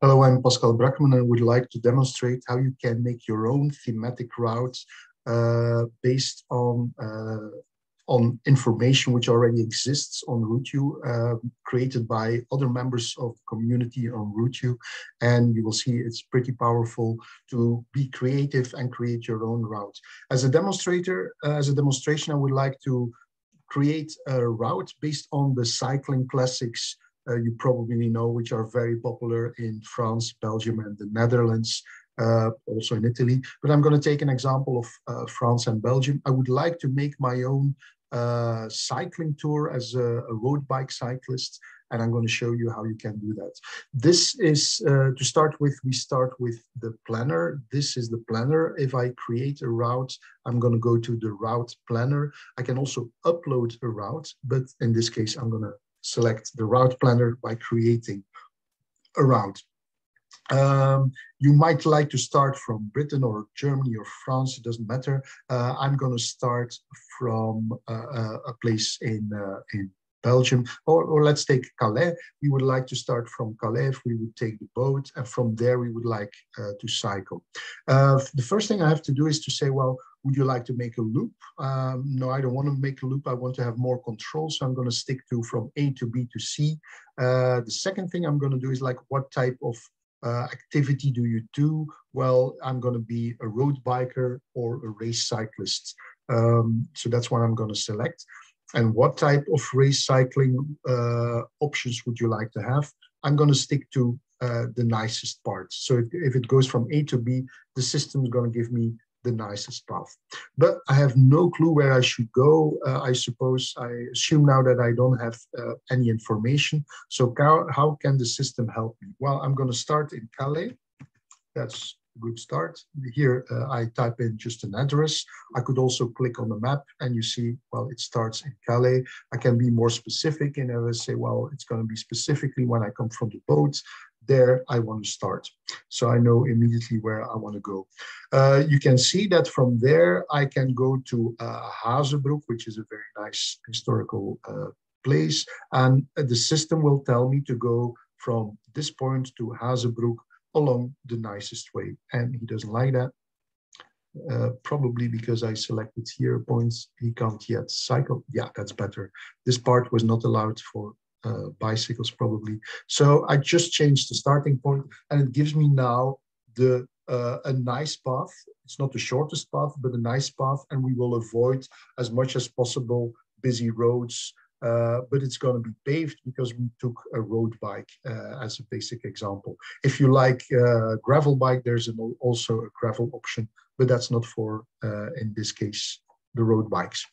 Hello, I'm Pascal Brackman and I would like to demonstrate how you can make your own thematic routes based on information which already exists on RouteYou, created by other members of the community on RouteYou. And you will see it's pretty powerful to be creative and create your own route. As a demonstration, I would like to create a route based on the cycling classics you probably know, which are very popular in France, Belgium, and the Netherlands, also in Italy. But I'm going to take an example of France and Belgium. I would like to make my own cycling tour as a road bike cyclist, and I'm going to show you how you can do that. This is, to start with, we start with the planner. This is the planner. If I create a route, I'm going to go to the route planner. I can also upload a route, but in this case, I'm going to select the route planner by creating a route. You might like to start from Britain or Germany or France, it doesn't matter. I'm going to start from a place in Belgium, or let's take Calais. We would like to start from Calais if we would take the boat, and from there we would like to cycle. The first thing I have to do is to say, well, would you like to make a loop? No, I don't want to make a loop. I want to have more control. So I'm going to stick to from A to B to C. The second thing I'm going to do is like, what type of activity do you do? Well, I'm going to be a road biker or a race cyclist. So that's what I'm going to select. And what type of race cycling options would you like to have? I'm going to stick to the nicest part. So if it goes from A to B, the system is going to give me the nicest path. But I have no clue where I should go. I assume now that I don't have any information. So how can the system help me? Well, I'm going to start in Calais. That's a good start. Here I type in just an address. I could also click on the map and you see, well, it starts in Calais. I can be more specific and I will say, well, it's going to be specifically when I come from the boat. There I want to start. So I know immediately where I want to go. You can see that from there, I can go to Hazebroek, which is a very nice historical place. And the system will tell me to go from this point to Hazebroek along the nicest way. And he doesn't like that. Probably because I selected here points, he can't yet cycle. Yeah, that's better. This part was not allowed for bicycles probably. So I just changed the starting point and it gives me now a nice path. It's not the shortest path, but a nice path, and we will avoid as much as possible busy roads, but it's going to be paved because we took a road bike as a basic example. If you like gravel bike, there's also a gravel option, but that's not for, in this case, the road bikes.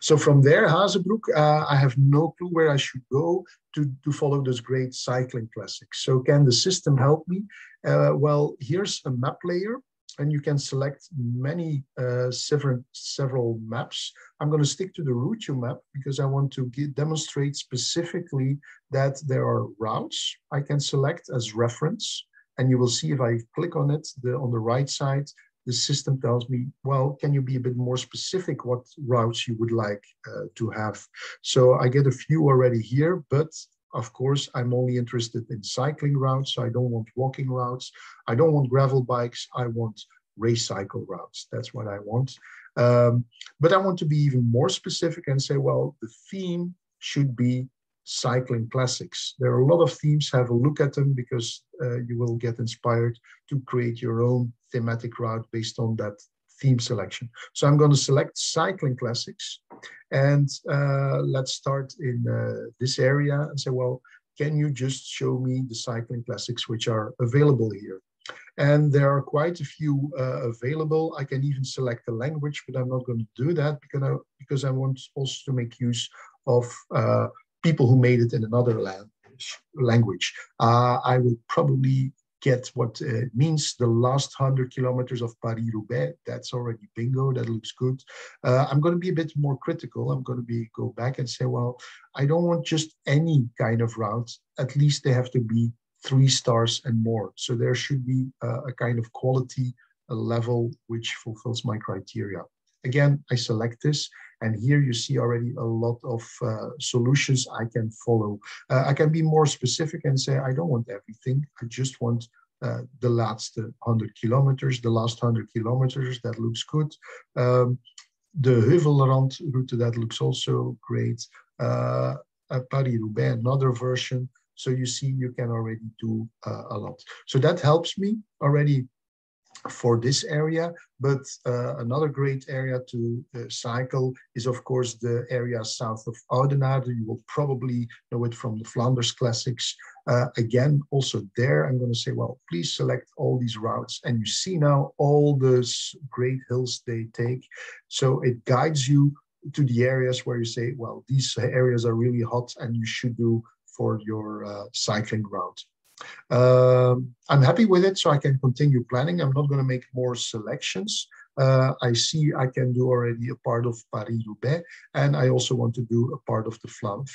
So from there, Hazebroek, I have no clue where I should go to follow those great cycling classics. So can the system help me? Well, here's a map layer, and you can select many several maps. I'm going to stick to the RouteYou map because I want to demonstrate specifically that there are routes I can select as reference. And you will see if I click on it, on the right side, the system tells me, well, can you be a bit more specific what routes you would like to have? So I get a few already here, but of course, I'm only interested in cycling routes. So I don't want walking routes. I don't want gravel bikes. I want race cycle routes. That's what I want. But I want to be even more specific and say, well, the theme should be cycling classics. There are a lot of themes. Have a look at them because you will get inspired to create your own thematic route based on that theme selection. So I'm going to select cycling classics, and let's start in this area and say, well, can you just show me the cycling classics which are available here? And there are quite a few available. I can even select a language, but I'm not going to do that because I want also to make use of people who made it in another language. I will probably get what it means, the last 100 kilometers of Paris-Roubaix. That's already bingo, that looks good. I'm going to be a bit more critical. I'm going to go back and say, well, I don't want just any kind of route. At least they have to be 3 stars and more. So there should be a kind of quality, a level which fulfills my criteria. Again, I select this, And here you see already a lot of solutions I can follow. I can be more specific and say, I don't want everything. I just want the last 100 kilometers, the last 100 kilometers, that looks good. The Heuvelrand route, that looks also great. Paris-Roubaix, another version. So you see, you can already do a lot. So that helps me already for this area. But another great area to cycle is, of course, the area south of Oudenaarde. You will probably know it from the Flanders Classics. Again, also there, I'm going to say, well, please select all these routes. And you see now all those great hills they take. So it guides you to the areas where you say, well, these areas are really hot and you should do for your cycling route. I'm happy with it, so I can continue planning. I'm not going to make more selections. I see I can do already a part of Paris-Roubaix, and I also want to do a part of the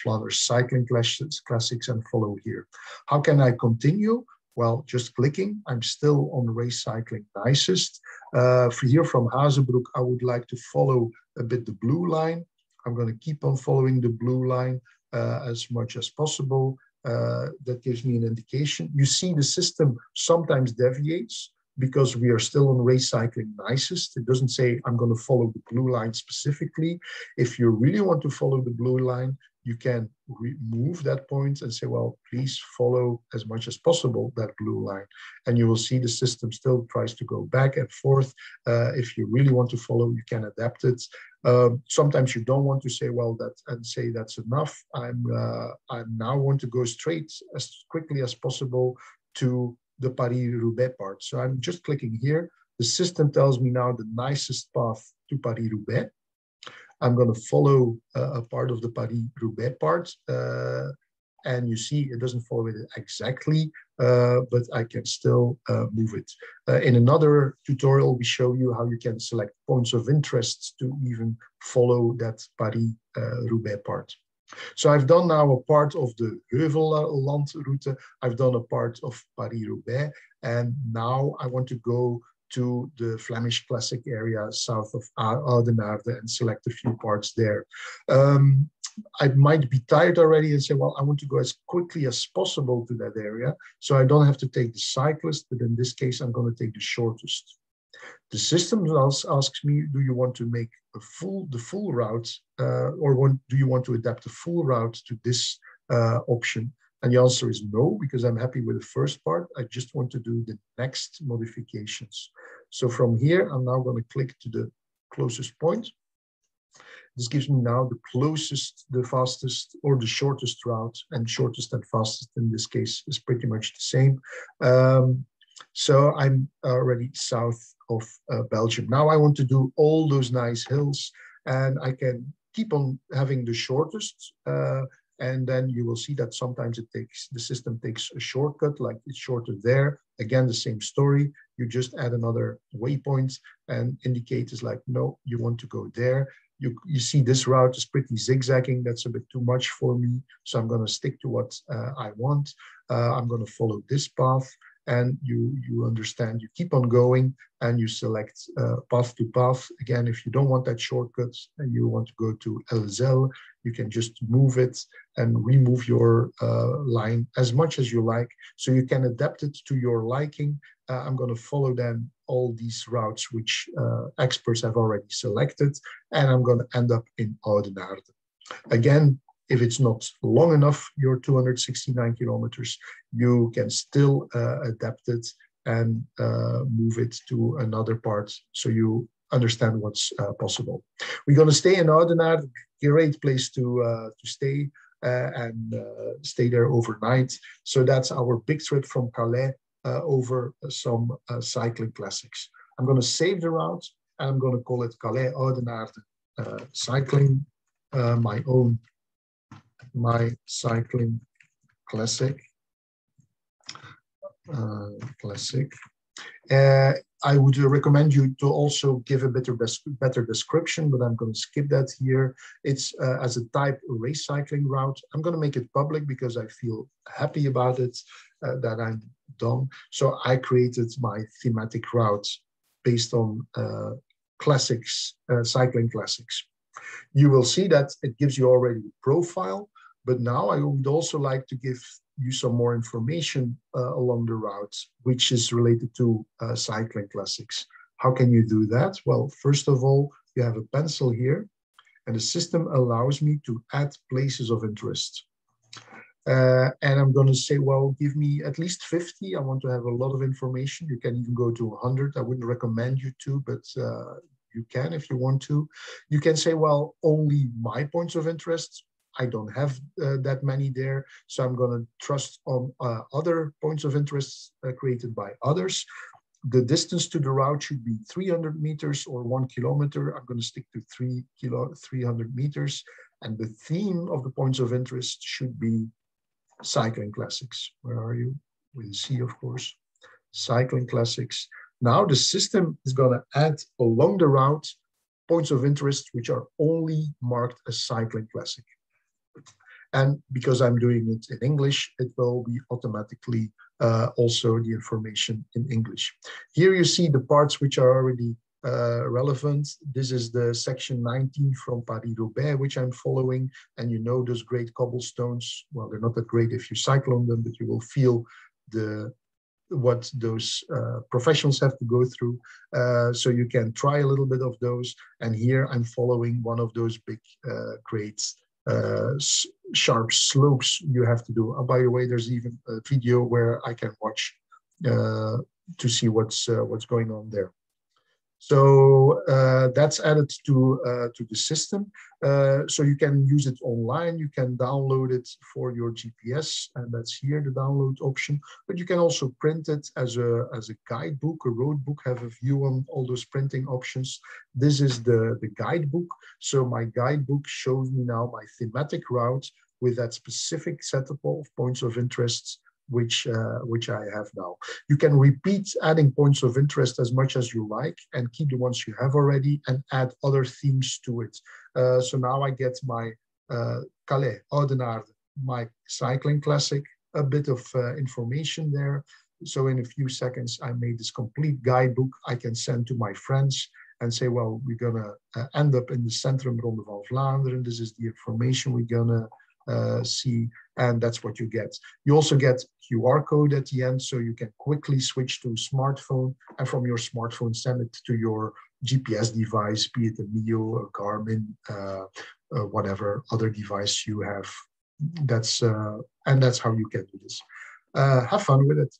Flanders Cycling Classics and follow here. How can I continue? Well, just clicking. I'm still on race cycling nicest. Here from Hazebroek, I would like to follow a bit the blue line. I'm going to keep on following the blue line as much as possible. That gives me an indication. You see the system sometimes deviates because we are still on race cycling nicest. It doesn't say I'm going to follow the blue line specifically. If you really want to follow the blue line, you can remove that point and say, well, please follow as much as possible that blue line. And you will see the system still tries to go back and forth. If you really want to follow, you can adapt it. Sometimes you don't want to say, well, say that's enough. I now want to go straight as quickly as possible to the Paris-Roubaix part. So I'm just clicking here. The system tells me now the nicest path to Paris-Roubaix. I'm going to follow a part of the Paris-Roubaix part. And you see it doesn't follow it exactly, but I can still move it. In another tutorial, we show you how you can select points of interest to even follow that Paris-Roubaix part. So I've done now a part of the Heuvelland route. I've done a part of Paris-Roubaix. And now I want to go to the Flemish Classic area south of Oudenaarde and select a few parts there. I might be tired already and say, well, I want to go as quickly as possible to that area, so I don't have to take the cyclist, but in this case, I'm going to take the shortest. The system asks me, do you want to make the full route, or do you want to adapt the full route to this option? And the answer is no, because I'm happy with the first part. I just want to do the next modifications. So from here, I'm now going to click to the closest point. This gives me now the closest, the fastest, or the shortest route, and shortest and fastest in this case is pretty much the same. So I'm already south of Belgium. Now I want to do all those nice hills, and I can keep on having the shortest. And then you will see that sometimes the system takes a shortcut, like it's shorter there. Again, the same story. You just add another waypoint and indicate is like, no, you want to go there. You see this route is pretty zigzagging. That's a bit too much for me. So I'm going to stick to what I want. I'm going to follow this path. And you understand, you keep on going and you select path to path. Again, if you don't want that shortcut and you want to go to LSL, you can just move it and remove your line as much as you like. So you can adapt it to your liking. I'm going to follow then all these routes which experts have already selected. And I'm going to end up in Oudenaarde. Again, if it's not long enough, your 269 kilometers, you can still adapt it and move it to another part so you understand what's possible. We're going to stay in Oudenaarde, great place to stay and stay there overnight. So that's our big trip from Calais over some cycling classics. I'm going to save the route and I'm going to call it Calais Oudenaarde cycling, my cycling classic. I would recommend you to also give a better description, but I'm going to skip that here. It's as a type race cycling route. I'm going to make it public because I feel happy about it, that I'm done. So I created my thematic route based on classics, cycling classics. You will see that it gives you already a profile, but now I would also like to give you some more information along the route, which is related to cycling classics. How can you do that? Well, first of all, you have a pencil here, and the system allows me to add places of interest. And I'm going to say, well, give me at least 50. I want to have a lot of information. You can even go to 100. I wouldn't recommend you to, but you can if you want to. You can say, well, only my points of interest. I don't have that many there, so I'm going to trust on other points of interest created by others. The distance to the route should be 300 meters or 1 kilometer. I'm going to stick to 300 meters. And the theme of the points of interest should be cycling classics. Where are you? With C, of course. Cycling classics. Now the system is going to add along the route points of interest which are only marked as cycling classic. And because I'm doing it in English, it will be automatically also the information in English. Here you see the parts which are already relevant. This is the section 19 from Paris-Roubaix, which I'm following. And you know those great cobblestones. Well, they're not that great if you cycle on them, but you will feel what those professionals have to go through. So you can try a little bit of those. And here I'm following one of those big, great sharp slopes you have to do. By the way, there's even a video where I can watch to see what's going on there. So that's added to the system. So you can use it online. You can download it for your GPS, and that's here the download option. But you can also print it as a guidebook, a road book. Have a view on all those printing options. This is the guidebook. So my guidebook shows me now my thematic route with that specific setup of points of interest which I have now. You can repeat adding points of interest as much as you like and keep the ones you have already and add other themes to it. So now I get my Calais, Oudenaarde, my cycling classic, a bit of information there. So in a few seconds, I made this complete guidebook I can send to my friends and say, well, we're gonna end up in the Centrum Ronde van Vlaanderen. This is the information we're gonna see, and that's what you get. You also get QR code at the end, so you can quickly switch to a smartphone, and from your smartphone send it to your GPS device, be it a Mio, a Garmin, whatever other device you have. And that's how you can do this. Have fun with it.